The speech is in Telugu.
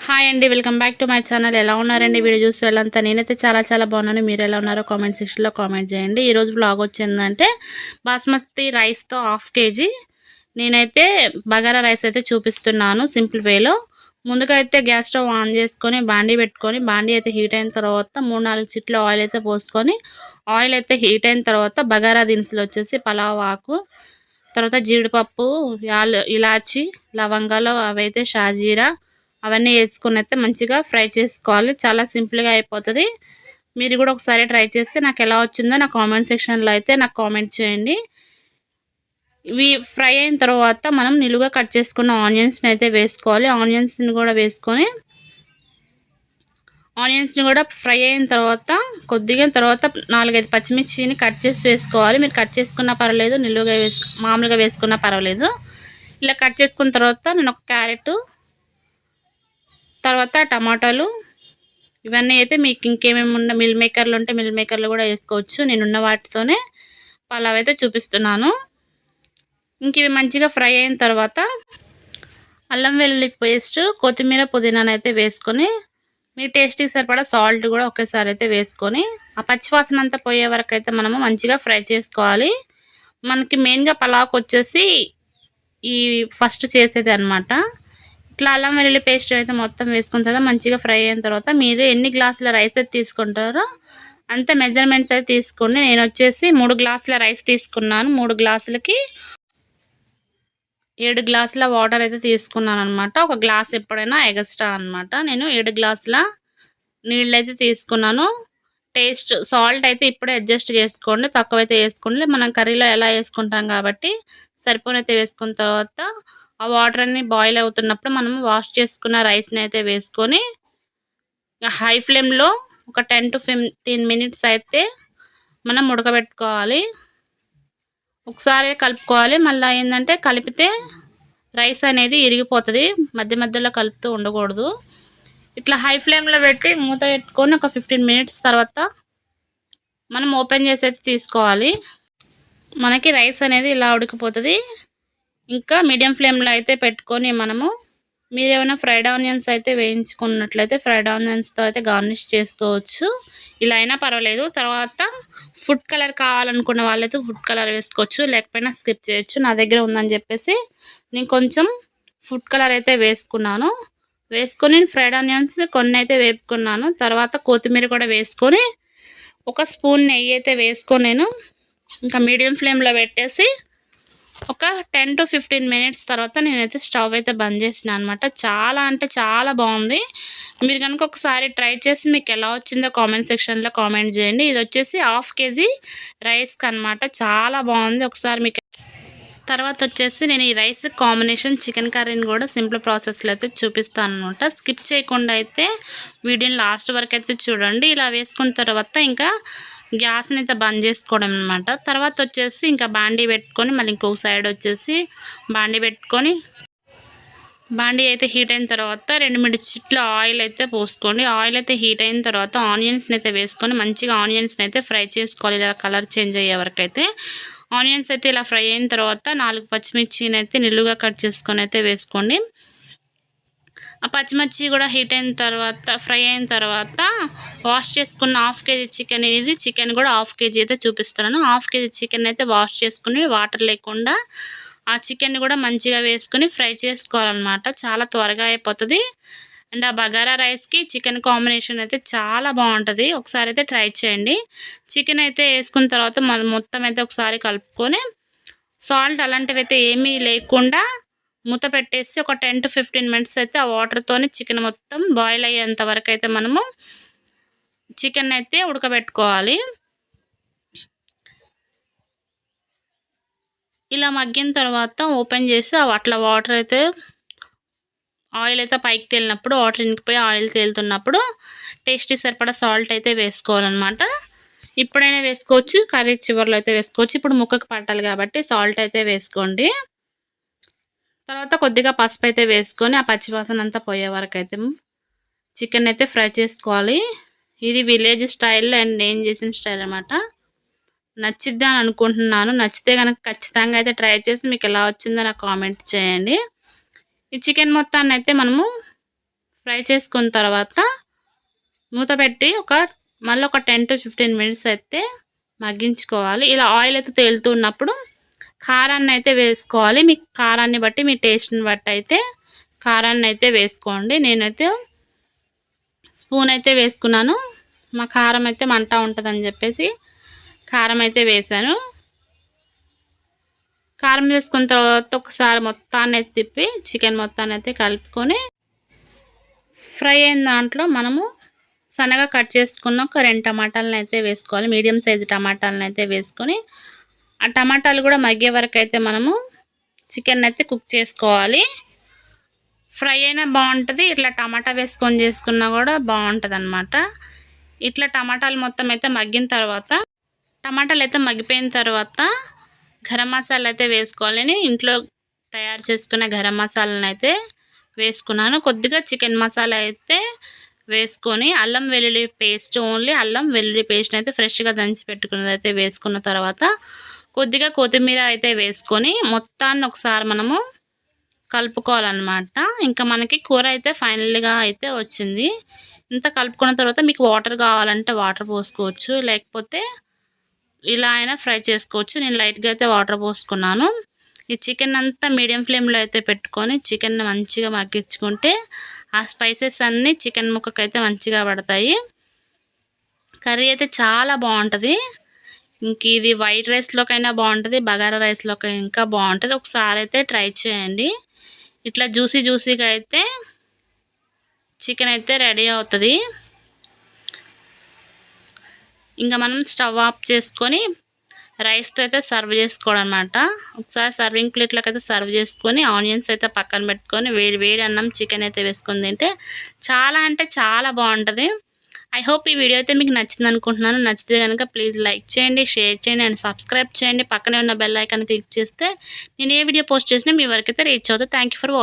హాయ్ అండి, welcome back to my channel. ఎలా ఉన్నారండి? వీడియో చూసి వెళ్ళంతా నేనైతే చాలా బాగున్నాను. మీరు ఎలా ఉన్నారో కామెంట్ సెక్షన్లో కామెంట్ చేయండి. ఈరోజు బ్లాగ్ వచ్చిందంటే బాస్మతి రైస్తో 1/2 kg నేనైతే బగారా రైస్ అయితే చూపిస్తున్నాను సింపుల్ వేలో. ముందుగా అయితే గ్యాస్ స్టవ్ ఆన్ చేసుకొని బాండీ పెట్టుకొని, బాండీ అయితే హీట్ అయిన తర్వాత 3-4 చిట్లు ఆయిల్ అయితే పోసుకొని, ఆయిల్ అయితే హీట్ అయిన తర్వాత బగారా దినుసులు వచ్చేసి పలావ్ ఆకు, తర్వాత జీడిపప్పు, ఇలాచి, లవంగాలు, అవైతే షాజీరా అవన్నీ వేసుకొని అయితే మంచిగా ఫ్రై చేసుకోవాలి. చాలా సింపుల్గా అయిపోతుంది. మీరు కూడా ఒకసారి ట్రై చేస్తే నాకు ఎలా వచ్చిందో నా కామెంట్ సెక్షన్లో అయితే నాకు కామెంట్ చేయండి. ఇవి ఫ్రై అయిన తర్వాత మనం నిలువుగా కట్ చేసుకున్న ఆనియన్స్ని అయితే వేసుకోవాలి. ఆనియన్స్ని కూడా వేసుకొని ఆనియన్స్ని కూడా ఫ్రై అయిన తర్వాత కొద్దిగా తర్వాత 4-5 పచ్చిమిర్చిని కట్ చేసి వేసుకోవాలి. మీరు కట్ చేసుకున్నా పర్వాలేదు, నిలువుగా మామూలుగా వేసుకున్నా పర్వాలేదు. ఇలా కట్ చేసుకున్న తర్వాత నేను ఒక క్యారెట్, తర్వాత టమాటాలు, ఇవన్నీ అయితే మీకు ఇంకేమేమి ఉన్న మిల్ మేకర్లు ఉంటే మిల్ మేకర్లు కూడా వేసుకోవచ్చు. నేనున్న వాటితోనే పలావ్ అయితే చూపిస్తున్నాను. ఇంక ఇవి మంచిగా ఫ్రై అయిన తర్వాత అల్లం వెల్లుల్లి పేస్ట్, కొత్తిమీర, పుదీనాను అయితే వేసుకొని మీ టేస్ట్కి సరిపడా సాల్ట్ కూడా ఒకేసారి అయితే వేసుకొని ఆ పచ్చివాసన అంతా పోయే వరకు అయితే మనము మంచిగా ఫ్రై చేసుకోవాలి. మనకి మెయిన్గా పలావ్కి వచ్చేసి ఈ ఫస్ట్ చేసేది అనమాట. ఇట్లా అల్లం వెల్లుల్లి పేస్ట్ అయితే మొత్తం వేసుకున్న తర్వాత మంచిగా ఫ్రై అయిన తర్వాత మీరు ఎన్ని గ్లాసుల రైస్ అయితే తీసుకుంటారో అంత మెజర్మెంట్స్ అయితే తీసుకోండి. నేను వచ్చేసి 3 గ్లాసుల రైస్ తీసుకున్నాను. 3 గ్లాసులకి 7 గ్లాసుల వాటర్ అయితే తీసుకున్నాను అనమాట. ఒక గ్లాస్ ఎప్పుడైనా ఎగస్ట్రా అనమాట. నేను 7 గ్లాసుల నీళ్ళు అయితే తీసుకున్నాను. టేస్ట్ సాల్ట్ అయితే ఇప్పుడే అడ్జస్ట్ చేసుకోండి, తక్కువైతే వేసుకోండి. మనం కర్రీలో ఎలా వేసుకుంటాం కాబట్టి సరిపోనైతే వేసుకున్న తర్వాత ఆ వాటర్ అన్ని బాయిల్ అవుతున్నప్పుడు మనం వాష్ చేసుకున్న రైస్ని అయితే వేసుకొని హై ఫ్లేమ్లో ఒక 10 to 15 మినిట్స్ అయితే మనం ఉడకబెట్టుకోవాలి. ఒకసారి కలుపుకోవాలి. మళ్ళీ ఏంటంటే కలిపితే రైస్ అనేది ఇరిగిపోతుంది. మధ్యలో కలుపుతూ ఉండకూడదు. ఇట్లా హై ఫ్లేమ్లో పెట్టి మూత పెట్టుకొని ఒక 15 మినిట్స్ తర్వాత మనం ఓపెన్ చేసి అయితే తీసుకోవాలి. మనకి రైస్ అనేది ఇలా ఉడికిపోతుంది. ఇంకా మీడియం ఫ్లేమ్లో అయితే పెట్టుకొని మనము మీరేమైనా ఫ్రైడ్ ఆనియన్స్ అయితే వేయించుకున్నట్లయితే ఫ్రైడ్ ఆనియన్స్తో అయితే గార్నిష్ చేసుకోవచ్చు. ఇలా అయినా పర్వాలేదు. తర్వాత ఫుడ్ కలర్ కావాలనుకున్న వాళ్ళైతే ఫుడ్ కలర్ వేసుకోవచ్చు, లేకపోయినా స్కిప్ చేయొచ్చు. నా దగ్గర ఉందని చెప్పేసి నేను కొంచెం ఫుడ్ కలర్ అయితే వేసుకున్నాను. వేసుకొని ఫ్రైడ్ ఆనియన్స్ కొన్ని అయితే వేపుకున్నాను. తర్వాత కొత్తిమీర కూడా వేసుకొని ఒక స్పూన్ నెయ్యి అయితే వేసుకొని నేను ఇంకా మీడియం ఫ్లేమ్లో పెట్టేసి ఒక 10 to 15 మినిట్స్ తర్వాత నేనైతే స్టవ్ అయితే బంద్ చేసిన అనమాట. చాలా అంటే చాలా బాగుంది. మీరు కనుక ఒకసారి ట్రై చేసి మీకు ఎలా వచ్చిందో కామెంట్ సెక్షన్లో కామెంట్ చేయండి. ఇది వచ్చేసి 1/2 kg రైస్కి అనమాట. చాలా బాగుంది. ఒకసారి మీకు తర్వాత వచ్చేసి నేను ఈ రైస్ కాంబినేషన్ చికెన్ కర్రీని కూడా సింపుల్ ప్రాసెస్లో అయితే చూపిస్తాను అనమాట. స్కిప్ చేయకుండా అయితే వీడియోని లాస్ట్ వరకు అయితే చూడండి. ఇలా వేసుకున్న తర్వాత ఇంకా గ్యాస్ని అయితే బంద్ చేసుకోవడం అనమాట. తర్వాత వచ్చేసి ఇంకా బాండీ పెట్టుకొని మళ్ళీ ఇంకొక సైడ్ వచ్చేసి బాండీ పెట్టుకొని బాండీ అయితే హీట్ అయిన తర్వాత 2-3 చిట్ల ఆయిల్ అయితే పోసుకోండి. ఆయిల్ అయితే హీట్ అయిన తర్వాత ఆనియన్స్ని అయితే వేసుకొని మంచిగా ఆనియన్స్ని అయితే ఫ్రై చేసుకోవాలి. ఇలా కలర్ చేంజ్ అయ్యే వరకు అయితే ఆనియన్స్ అయితే ఇలా ఫ్రై అయిన తర్వాత 4 పచ్చిమిర్చిని అయితే నిలువుగా కట్ చేసుకొని అయితే వేసుకోండి. ఆ పచ్చిమిర్చి కూడా హీట్ అయిన తర్వాత ఫ్రై అయిన తర్వాత వాష్ చేసుకున్న 1/2 kg చికెన్, ఇది చికెన్ కూడా 1/2 kg అయితే చూపిస్తున్నాను. 1/2 kg చికెన్ అయితే వాష్ చేసుకుని వాటర్ లేకుండా ఆ చికెన్ని కూడా మంచిగా వేసుకొని ఫ్రై చేసుకోవాలన్నమాట. చాలా త్వరగా అయిపోతుంది. అండ్ ఆ బగారా రైస్కి చికెన్ కాంబినేషన్ అయితే చాలా బాగుంటుంది. ఒకసారి అయితే ట్రై చేయండి. చికెన్ అయితే వేసుకున్న తర్వాత మొత్తం అయితే ఒకసారి కలుపుకొని సాల్ట్ అలాంటివి అయితే ఏమీ లేకుండా మూత పెట్టేసి ఒక 10 to 15 మినిట్స్ అయితే ఆ వాటర్తోనే చికెన్ మొత్తం బాయిల్ అయ్యేంత వరకు అయితే మనము చికెన్ అయితే ఉడకబెట్టుకోవాలి. ఇలా మగ్గిన తర్వాత ఓపెన్ చేసి అట్లా వాటర్ అయితే ఆయిల్ అయితే పైకి తేలినప్పుడు, వాటర్ ఇంకిపోయి ఆయిల్ తేలుతున్నప్పుడు టేస్ట్కి సరిపడా సాల్ట్ అయితే వేసుకోవాలన్నమాట. ఇప్పుడైనా వేసుకోవచ్చు, కర్రీ చివరిలో అయితే వేసుకోవచ్చు. ఇప్పుడు ముక్కకు పట్టాలి కాబట్టి సాల్ట్ అయితే వేసుకోండి. తర్వాత కొద్దిగా పసుపు అయితే వేసుకొని ఆ పచ్చివాసన అంతా పోయే వరకు అయితే చికెన్ అయితే ఫ్రై చేసుకోవాలి. ఇది విలేజ్ స్టైల్ అండ్ నేను చేసిన స్టైల్ అనమాట. నచ్చిద్ది అని అనుకుంటున్నాను. నచ్చితే కనుక ఖచ్చితంగా అయితే ట్రై చేసి మీకు ఎలా వచ్చిందో నాకు కామెంట్ చేయండి. ఈ చికెన్ మొత్తాన్ని అయితే మనము ఫ్రై చేసుకున్న తర్వాత మూత పెట్టి మళ్ళీ ఒక 10 to 15 మినిట్స్ అయితే మగ్గించుకోవాలి. ఇలా ఆయిల్ అయితే తేలుతున్నప్పుడు కారాన్ని అయితే వేసుకోవాలి. మీ కారాన్ని బట్టి మీ టేస్ట్ని బట్టి అయితే కారాన్ని అయితే వేసుకోండి. నేనైతే స్పూన్ అయితే వేసుకున్నాను. మా కారం అయితే మంట ఉంటుందని చెప్పేసి కారం అయితే వేసాను. కారం వేసుకున్న తర్వాత ఒకసారి మొత్తాన్ని అయితే తిప్పి చికెన్ మొత్తాన్ని అయితే కలుపుకొని ఫ్రై అయిన దాంట్లో మనము సన్నగా కట్ చేసుకున్న ఒక 2 టమాటాలను అయితే వేసుకోవాలి. మీడియం సైజు టమాటాలను అయితే వేసుకొని ఆ టమాటాలు కూడా మగ్గే వరకు అయితే మనము చికెన్ అయితే కుక్ చేసుకోవాలి. ఫ్రై అయినా బాగుంటుంది, ఇట్లా టమాటా వేసుకొని చేసుకున్నా కూడా బాగుంటుంది అన్నమాట. ఇట్లా టమాటాలు మొత్తం అయితే మగ్గిన తర్వాత టమాటాలు అయితే మగ్గిపోయిన తర్వాత గరం మసాలా అయితే వేసుకోవాలని ఇంట్లో తయారు చేసుకున్న గరం మసాలాను అయితే వేసుకున్నాను. కొద్దిగా చికెన్ మసాలా అయితే వేసుకొని అల్లం వెల్లుల్లి పేస్ట్, ఓన్లీ అల్లం వెల్లుల్లి పేస్ట్ అయితే ఫ్రెష్గా దంచి పెట్టుకున్నది అయితే వేసుకున్న తర్వాత కొద్దిగా కొత్తిమీర అయితే వేసుకొని మొత్తాన్ని ఒకసారి మనము కలుపుకోవాలన్నమాట. ఇంకా మనకి కూర అయితే ఫైనల్గా అయితే వచ్చింది. ఇంత కలుపుకున్న తర్వాత మీకు వాటర్ కావాలంటే వాటర్ పోసుకోవచ్చు, లేకపోతే ఇలా అయినా ఫ్రై చేసుకోవచ్చు. నేను లైట్గా అయితే వాటర్ పోసుకున్నాను. ఈ చికెన్ అంతా మీడియం ఫ్లేమ్లో అయితే పెట్టుకొని చికెన్ మంచిగా మగ్గించుకుంటే ఆ స్పైసెస్ అన్నీ చికెన్ ముక్కకైతే మంచిగా పడతాయి. కర్రీ అయితే చాలా బాగుంటుంది. ఇంక ఇది వైట్ రైస్లోకైనా బాగుంటుంది, బగారా రైస్లోకి ఇంకా బాగుంటుంది. ఒకసారి అయితే ట్రై చేయండి. ఇట్లా జ్యూసీగా అయితే చికెన్ అయితే రెడీ అవుతుంది. ఇంకా మనం స్టవ్ ఆఫ్ చేసుకొని రైస్తో అయితే సర్వ్ చేసుకోవడం అనమాట. ఒకసారి సర్వింగ్ ప్లేట్లోకి అయితే సర్వ్ చేసుకొని ఆనియన్స్ అయితే పక్కన పెట్టుకొని వేడి అన్నం చికెన్ అయితే వేసుకొని తింటే చాలా అంటే చాలా బాగుంటుంది. ఐ హోప్ ఈ వీడియో అయితే మీకు నచ్చింది అనుకుంటున్నాను. నచ్చితే కనుక ప్లీజ్ లైక్ చేయండి, షేర్ చేయండి అండ్ సబ్స్క్రైబ్ చేయండి. పక్కనే ఉన్న బెల్ ఐకాన్ క్లిక్ చేస్తే నేను ఏ వీడియో పోస్ట్ చేసినా మీ వరకు అయితే రీచ్ అవుతుంది. Thank you for watching.